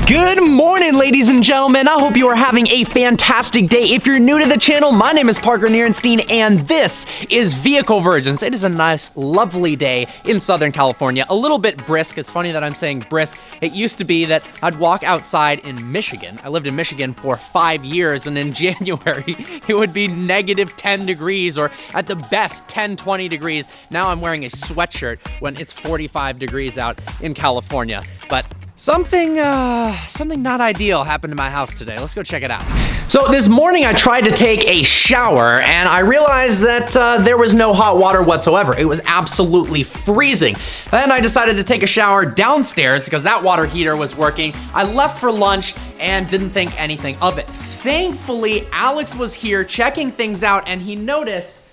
Good morning, ladies and gentlemen. I hope you are having a fantastic day. If you're new to the channel, my name is Parker Nierenstein, and this is Vehicle Virgins. It is a nice, lovely day in Southern California. A little bit brisk. It's funny that I'm saying brisk. It used to be that I'd walk outside in Michigan. I lived in Michigan for 5 years, and in January, it would be negative 10 degrees, or at the best, 10, 20 degrees. Now I'm wearing a sweatshirt when it's 45 degrees out in California. But something not ideal happened to my house today. Let's go check it out. So this morning I tried to take a shower and I realized that there was no hot water whatsoever. It was absolutely freezing. Then I decided to take a shower downstairs because that water heater was working. I left for lunch and didn't think anything of it. Thankfully, Alex was here checking things out and he noticed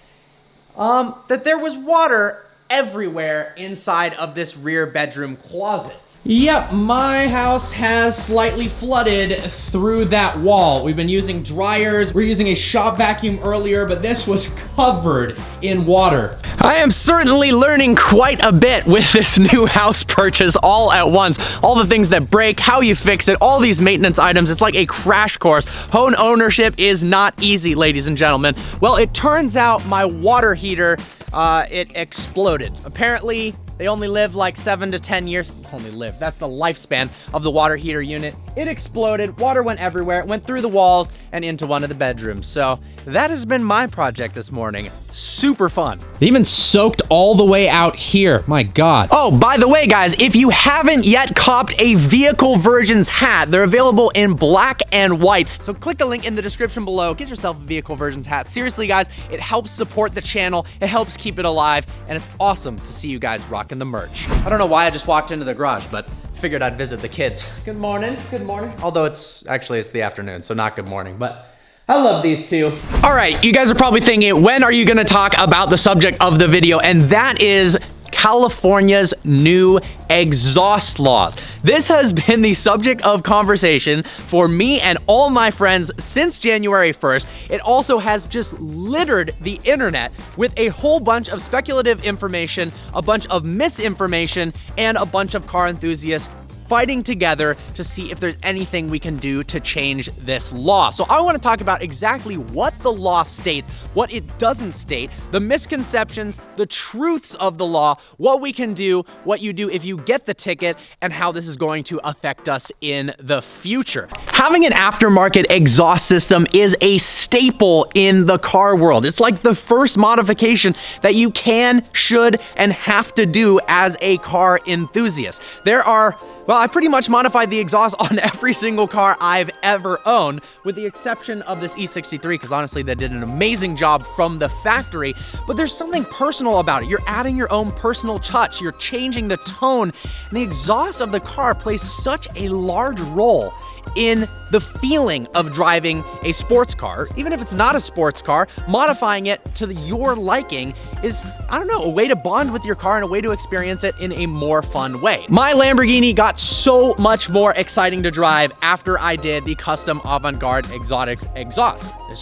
that there was water everywhere inside of this rear bedroom closet. Yep, my house has slightly flooded through that wall. We've been using dryers. We're using a shop vacuum earlier, but this was covered in water. I am certainly learning quite a bit with this new house purchase all at once. All the things that break, how you fix it, all these maintenance items. It's like a crash course. Home ownership is not easy, ladies and gentlemen. Well, it turns out my water heater it exploded. Apparently, they only live like 7 to 10 years. Only live, that's the lifespan of the water heater unit. It exploded, water went everywhere, it went through the walls and into one of the bedrooms. So that has been my project this morning. Super fun. It even soaked all the way out here, my God. Oh, by the way, guys, if you haven't yet copped a Vehicle Virgins hat, they're available in black and white. So click the link in the description below, get yourself a Vehicle Virgins hat. Seriously, guys, it helps support the channel, it helps keep it alive, and it's awesome to see you guys rocking the merch. I don't know why I just walked into the garage, but figured I'd visit the kids. Good morning, good morning. Although it's the afternoon, so not good morning, but I love these two. All right, you guys are probably thinking, when are you gonna talk about the subject of the video? And that is California's new exhaust laws. This has been the subject of conversation for me and all my friends since January 1st. It also has just littered the internet with a whole bunch of speculative information, a bunch of misinformation, and a bunch of car enthusiasts fighting together to see if there's anything we can do to change this law. So I want to talk about exactly what the law states, what it doesn't state, the misconceptions, the truths of the law, what we can do, what you do if you get the ticket, and how this is going to affect us in the future. Having an aftermarket exhaust system is a staple in the car world. It's like the first modification that you can, should, and have to do as a car enthusiast. Well, I pretty much modified the exhaust on every single car I've ever owned, with the exception of this E63, because honestly, they did an amazing job from the factory, but there's something personal about it. You're adding your own personal touch, you're changing the tone, and the exhaust of the car plays such a large role in the feeling of driving a sports car. Even if it's not a sports car, modifying it to your liking is, I don't know, a way to bond with your car and a way to experience it in a more fun way. My Lamborghini got so much more exciting to drive after I did the custom Avant-Garde Exotics exhaust. It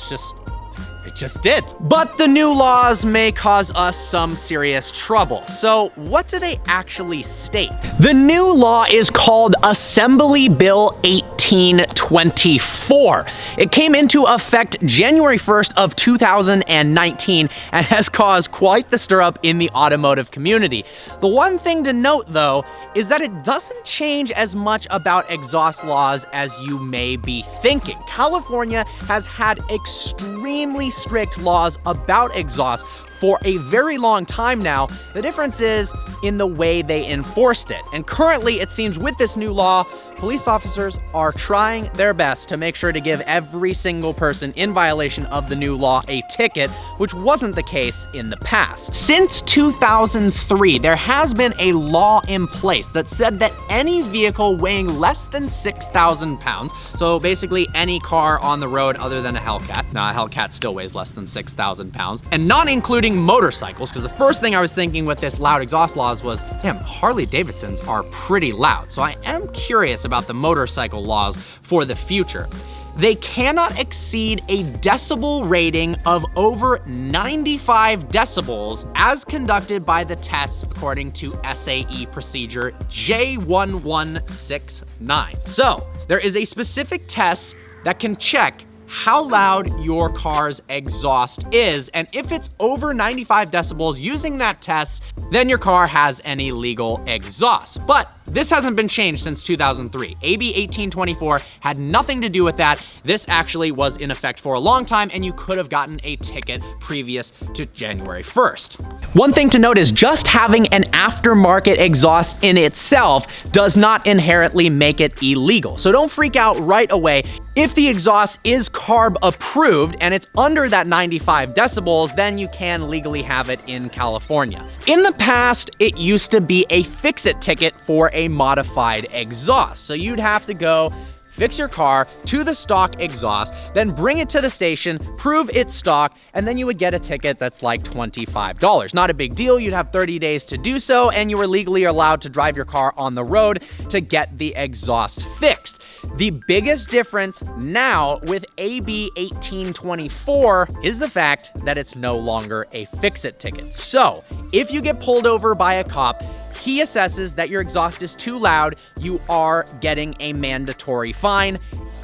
just did. But the new laws may cause us some serious trouble. So what do they actually state? The new law is called Assembly Bill 1824. It came into effect January 1st of 2019 and has caused quite the stir up in the automotive community. The one thing to note, though, is that it doesn't change as much about exhaust laws as you may be thinking. California has had extremely strict laws about exhaust for a very long time now. The difference is in the way they enforced it. And currently, it seems with this new law, police officers are trying their best to make sure to give every single person in violation of the new law a ticket, which wasn't the case in the past. Since 2003, there has been a law in place that said that any vehicle weighing less than 6,000 pounds, so basically any car on the road other than a Hellcat, now a Hellcat still weighs less than 6,000 pounds, and not including motorcycles, because the first thing I was thinking with this loud exhaust laws was, damn, Harley Davidsons are pretty loud. So I am curious about the motorcycle laws for the future. they cannot exceed a decibel rating of over 95 decibels as conducted by the tests according to SAE procedure J1169. So there is a specific test that can check how loud your car's exhaust is, and if it's over 95 decibels using that test, then your car has an illegal exhaust. But this hasn't been changed since 2003. AB 1824 had nothing to do with that. This actually was in effect for a long time, and you could have gotten a ticket previous to January 1st. One thing to note is just having an aftermarket exhaust in itself does not inherently make it illegal. So don't freak out right away. If the exhaust is CARB approved and it's under that 95 decibels, then you can legally have it in California. In the past, it used to be a fix-it ticket for a modified exhaust. So you'd have to go fix your car to the stock exhaust, then bring it to the station, prove it's stock, and then you would get a ticket that's like $25. Not a big deal. You'd have 30 days to do so, and you were legally allowed to drive your car on the road to get the exhaust fixed. The biggest difference now with AB 1824 is the fact that it's no longer a fix-it ticket. So if you get pulled over by a cop, he assesses that your exhaust is too loud, you are getting a mandatory fine,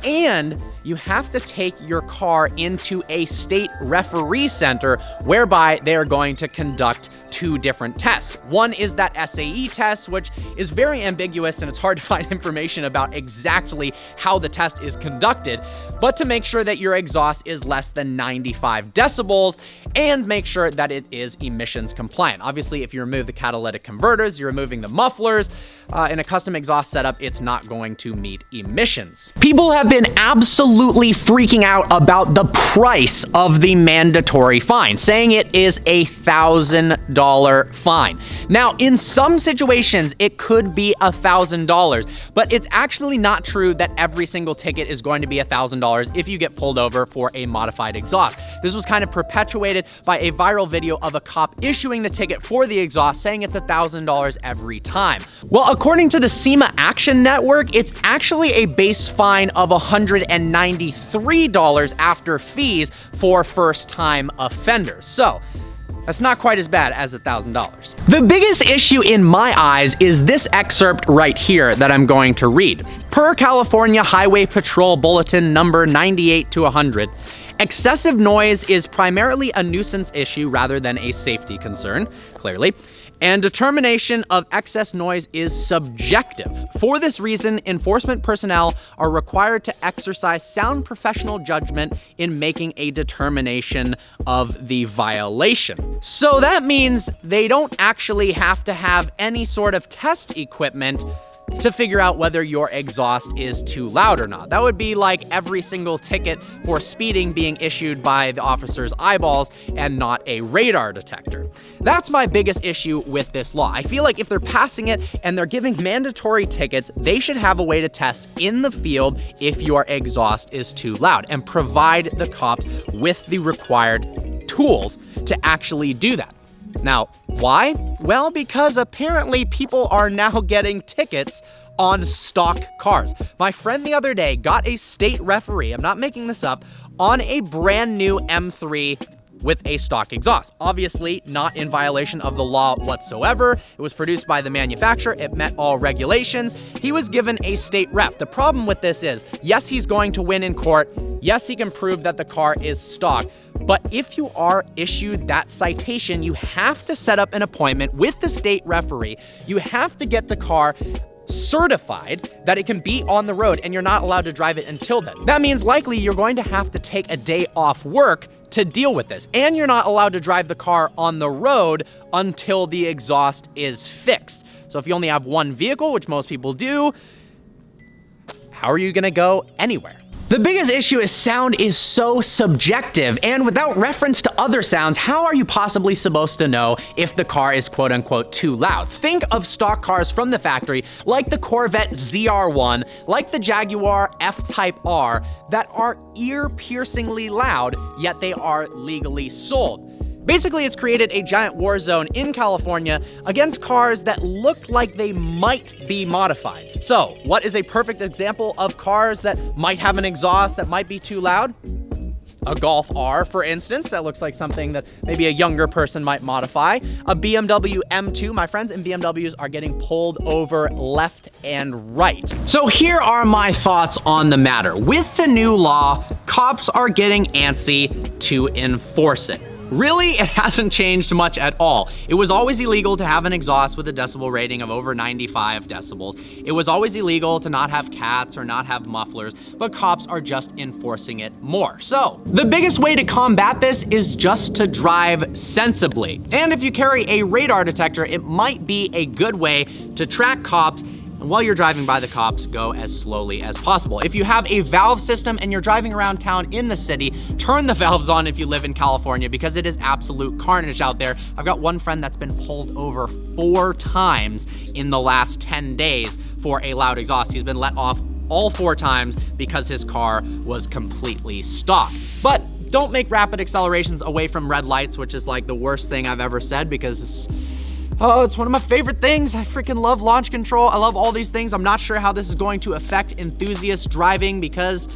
and you have to take your car into a state referee center whereby they are going to conduct two different tests. One is that SAE test, which is very ambiguous and it's hard to find information about exactly how the test is conducted, but to make sure that your exhaust is less than 95 decibels and make sure that it is emissions compliant. Obviously, if you remove the catalytic converters, you're removing the mufflers, in a custom exhaust setup, it's not going to meet emissions. People have been absolutely freaking out about the price of the mandatory fine, saying it is $1,000 fine. Now, in some situations, it could be $1,000, but it's actually not true that every single ticket is going to be $1,000 if you get pulled over for a modified exhaust. This was kind of perpetuated by a viral video of a cop issuing the ticket for the exhaust, saying it's $1,000 every time. Well, according to the SEMA Action Network, it's actually a base fine of $193 after fees for first-time offenders. So that's not quite as bad as $1,000. The biggest issue in my eyes is this excerpt right here that I'm going to read. Per California Highway Patrol Bulletin number 98-100, excessive noise is primarily a nuisance issue rather than a safety concern, clearly, and determination of excess noise is subjective. For this reason, enforcement personnel are required to exercise sound professional judgment in making a determination of the violation. So that means they don't actually have to have any sort of test equipment to figure out whether your exhaust is too loud or not. That would be like every single ticket for speeding being issued by the officer's eyeballs and not a radar detector. That's my biggest issue with this law. I feel like if they're passing it and they're giving mandatory tickets, they should have a way to test in the field if your exhaust is too loud and provide the cops with the required tools to actually do that. Now, why? Well, because apparently people are now getting tickets on stock cars. My friend the other day got a state referee, I'm not making this up, on a brand new M3 with a stock exhaust. Obviously not in violation of the law whatsoever. It was produced by the manufacturer. It met all regulations. He was given a state rep. The problem with this is, yes, he's going to win in court. Yes, he can prove that the car is stock. But if you are issued that citation, you have to set up an appointment with the state referee. You have to get the car certified that it can be on the road, and you're not allowed to drive it until then. That means likely you're going to have to take a day off work to deal with this, and you're not allowed to drive the car on the road until the exhaust is fixed. So if you only have one vehicle, which most people do, how are you gonna go anywhere? The biggest issue is sound is so subjective, and without reference to other sounds, how are you possibly supposed to know if the car is quote unquote too loud? Think of stock cars from the factory, like the Corvette ZR1, like the Jaguar F-Type R, that are ear-piercingly loud, yet they are legally sold. Basically, it's created a giant war zone in California against cars that look like they might be modified. So, what is a perfect example of cars that might have an exhaust that might be too loud? A Golf R, for instance, that looks like something that maybe a younger person might modify. A BMW M2, my friends in BMWs are getting pulled over left and right. So here are my thoughts on the matter. With the new law, cops are getting antsy to enforce it. Really, it hasn't changed much at all. It was always illegal to have an exhaust with a decibel rating of over 95 decibels. It was always illegal to not have cats or not have mufflers, but cops are just enforcing it more. So, the biggest way to combat this is just to drive sensibly. And if you carry a radar detector, it might be a good way to track cops. And while you're driving by the cops, go as slowly as possible. If you have a valve system and you're driving around town in the city, turn the valves on if you live in California, because it is absolute carnage out there. I've got one friend that's been pulled over 4 times in the last 10 days for a loud exhaust. He's been let off all 4 times because his car was completely stopped. But don't make rapid accelerations away from red lights, which is like the worst thing I've ever said, because it's one of my favorite things. I freaking love launch control. I love all these things. I'm not sure how this is going to affect enthusiasts driving because,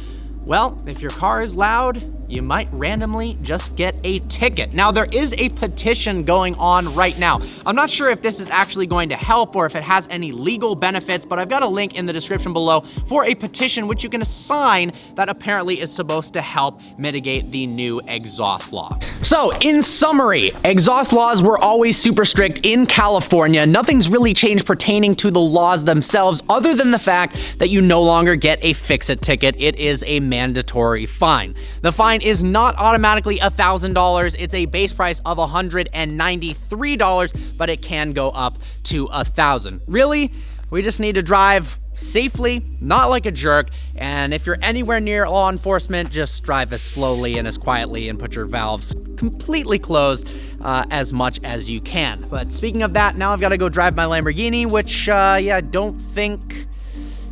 well, if your car is loud, you might randomly just get a ticket. Now, there is a petition going on right now. I'm not sure if this is actually going to help or if it has any legal benefits, but I've got a link in the description below for a petition which you can sign that apparently is supposed to help mitigate the new exhaust law. So, in summary, exhaust laws were always super strict in California. Nothing's really changed pertaining to the laws themselves other than the fact that you no longer get a fix-it ticket. It is a mandatory fine. The fine is not automatically $1,000. It's a base price of $193, but it can go up to $1,000. Really, we just need to drive safely, not like a jerk, and if you're anywhere near law enforcement, just drive as slowly and as quietly and put your valves completely closed as much as you can. But speaking of that, now I've got to go drive my Lamborghini, which, I think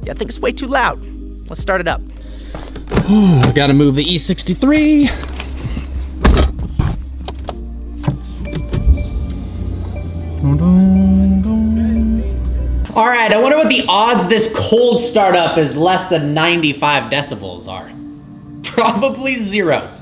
it's way too loud. Let's start it up. I've got to move the E63. All right, I wonder what the odds this cold startup is less than 95 decibels are. Probably 0.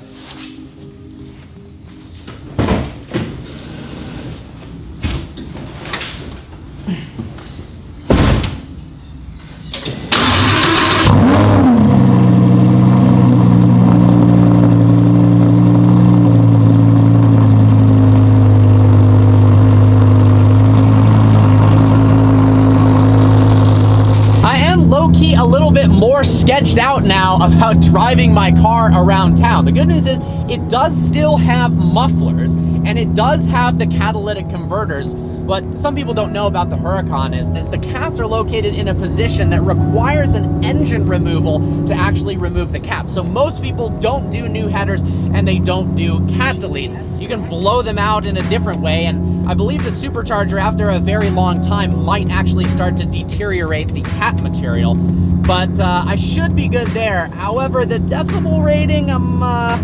A little bit more sketched out now about driving my car around town. The good news is it does still have mufflers and it does have the catalytic converters. What some people don't know about the Huracan is the cats are located in a position that requires an engine removal to actually remove the cats. So most people don't do new headers and they don't do cat deletes. You can blow them out in a different way, and I believe the supercharger after a very long time might actually start to deteriorate the cat material. But I should be good there. However, the decibel rating, I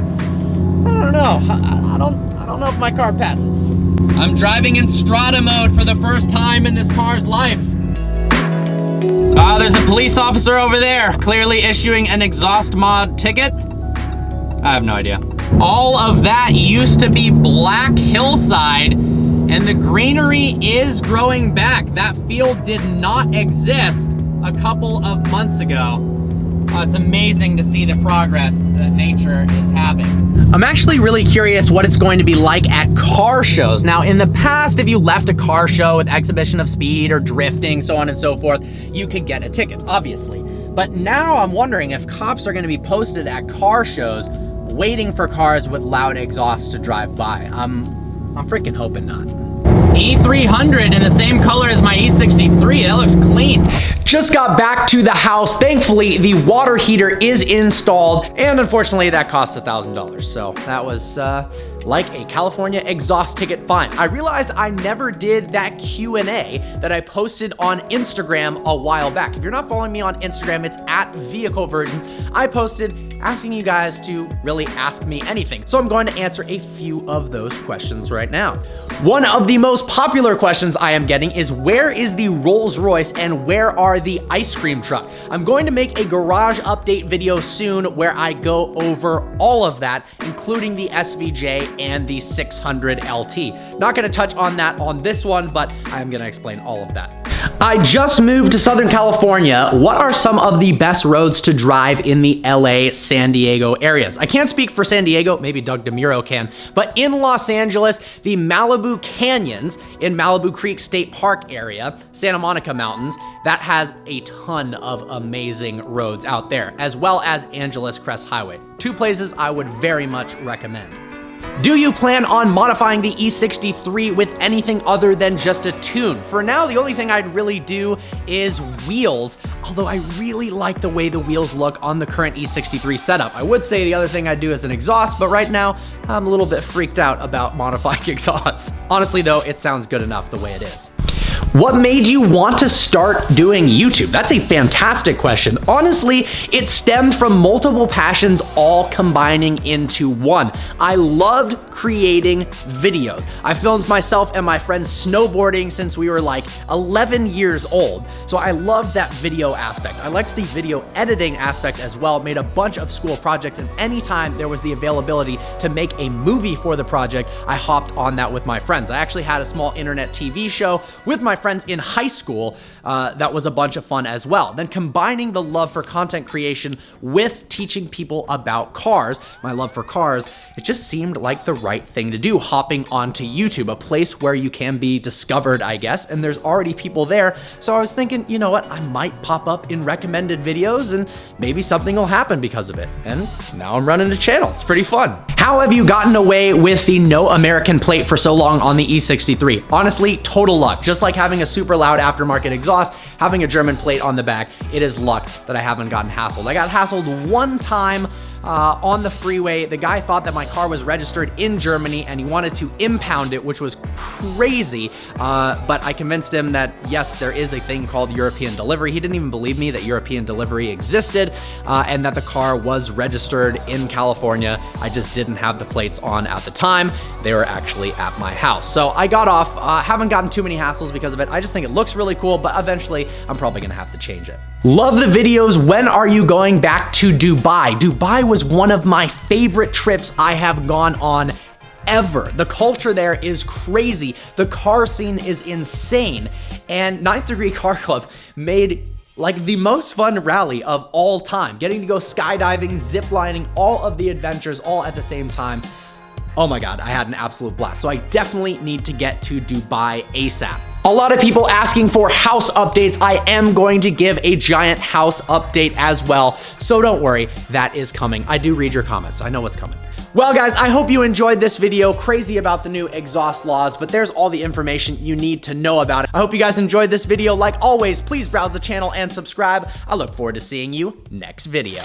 don't know. I don't know if my car passes. I'm driving in Strata mode for the first time in this car's life. There's a police officer over there, clearly issuing an exhaust mod ticket. I have no idea. All of that used to be black hillside, and the greenery is growing back. That field did not exist a couple of months ago. It's amazing to see the progress that nature is having. I'm actually really curious what it's going to be like at car shows. Now, in the past, if you left a car show with exhibition of speed or drifting, so on and so forth, you could get a ticket, obviously. But now I'm wondering if cops are going to be posted at car shows waiting for cars with loud exhausts to drive by. I'm freaking hoping not. E300 in the same color as my E63, that looks clean. Just got back to the house. Thankfully, the water heater is installed, and unfortunately that cost $1,000. So that was like a California exhaust ticket fine. I realized I never did that Q&A that I posted on Instagram a while back. If you're not following me on Instagram, it's @VehicleVirgins. I posted asking you guys to really ask me anything. So I'm going to answer a few of those questions right now. One of the most popular questions I am getting is, where is the Rolls Royce and where are the ice cream truck? I'm going to make a garage update video soon where I go over all of that, including the SVJ and the 600 LT. Not gonna touch on that on this one, but I'm gonna explain all of that. I just moved to Southern California. What are some of the best roads to drive in the LA, San Diego areas? I can't speak for San Diego, maybe Doug DeMuro can, but in Los Angeles, the Malibu Canyons in Malibu Creek State Park area, Santa Monica Mountains, that has a ton of amazing roads out there, as well as Angeles Crest Highway. Two places I would very much recommend. Do you plan on modifying the E63 with anything other than just a tune? For now, the only thing I'd really do is wheels, although I really like the way the wheels look on the current E63 setup. I would say the other thing I'd do is an exhaust, but right now, I'm a little bit freaked out about modifying exhausts. Honestly though, it sounds good enough the way it is. What made you want to start doing YouTube? That's a fantastic question. Honestly, it stemmed from multiple passions all combining into one. I loved creating videos. I filmed myself and my friends snowboarding since we were like 11 years old. So I loved that video aspect. I liked the video editing aspect as well, made a bunch of school projects, and anytime there was the availability to make a movie for the project, I hopped on that with my friends. I actually had a small internet TV show with my friends in high school that was a bunch of fun as well. Then combining the love for content creation with teaching people about cars, my love for cars, it just seemed like the right thing to do, hopping onto YouTube, a place where you can be discovered, I guess, and there's already people there. So I was thinking, you know what, I might pop up in recommended videos and maybe something will happen because of it. And now I'm running a channel. It's pretty fun. How have you gotten away with the no American plate for so long on the E63? Honestly, total luck. Just like having a super loud aftermarket exhaust, having a German plate on the back, it is luck that I haven't gotten hassled. I got hassled one time on the freeway. The guy thought that my car was registered in Germany and he wanted to impound it, which was crazy. But I convinced him that yes, there is a thing called European delivery. He didn't even believe me that European delivery existed and that the car was registered in California. I just didn't have the plates on at the time. They were actually at my house. So I got off, haven't gotten too many hassles because of it. I just think it looks really cool, but eventually I'm probably gonna have to change it. Love the videos. When are you going back to Dubai? Dubai was one of my favorite trips I have gone on ever. The culture there is crazy. The car scene is insane. And Ninth Degree Car Club made like the most fun rally of all time. Getting to go skydiving, ziplining, all of the adventures all at the same time. Oh my God, I had an absolute blast. So I definitely need to get to Dubai ASAP. A lot of people asking for house updates. I am going to give a giant house update as well. So don't worry, that is coming. I do read your comments. I know what's coming. Well guys, I hope you enjoyed this video. Crazy about the new exhaust laws, but there's all the information you need to know about it. I hope you guys enjoyed this video. Like always, please browse the channel and subscribe. I look forward to seeing you next video.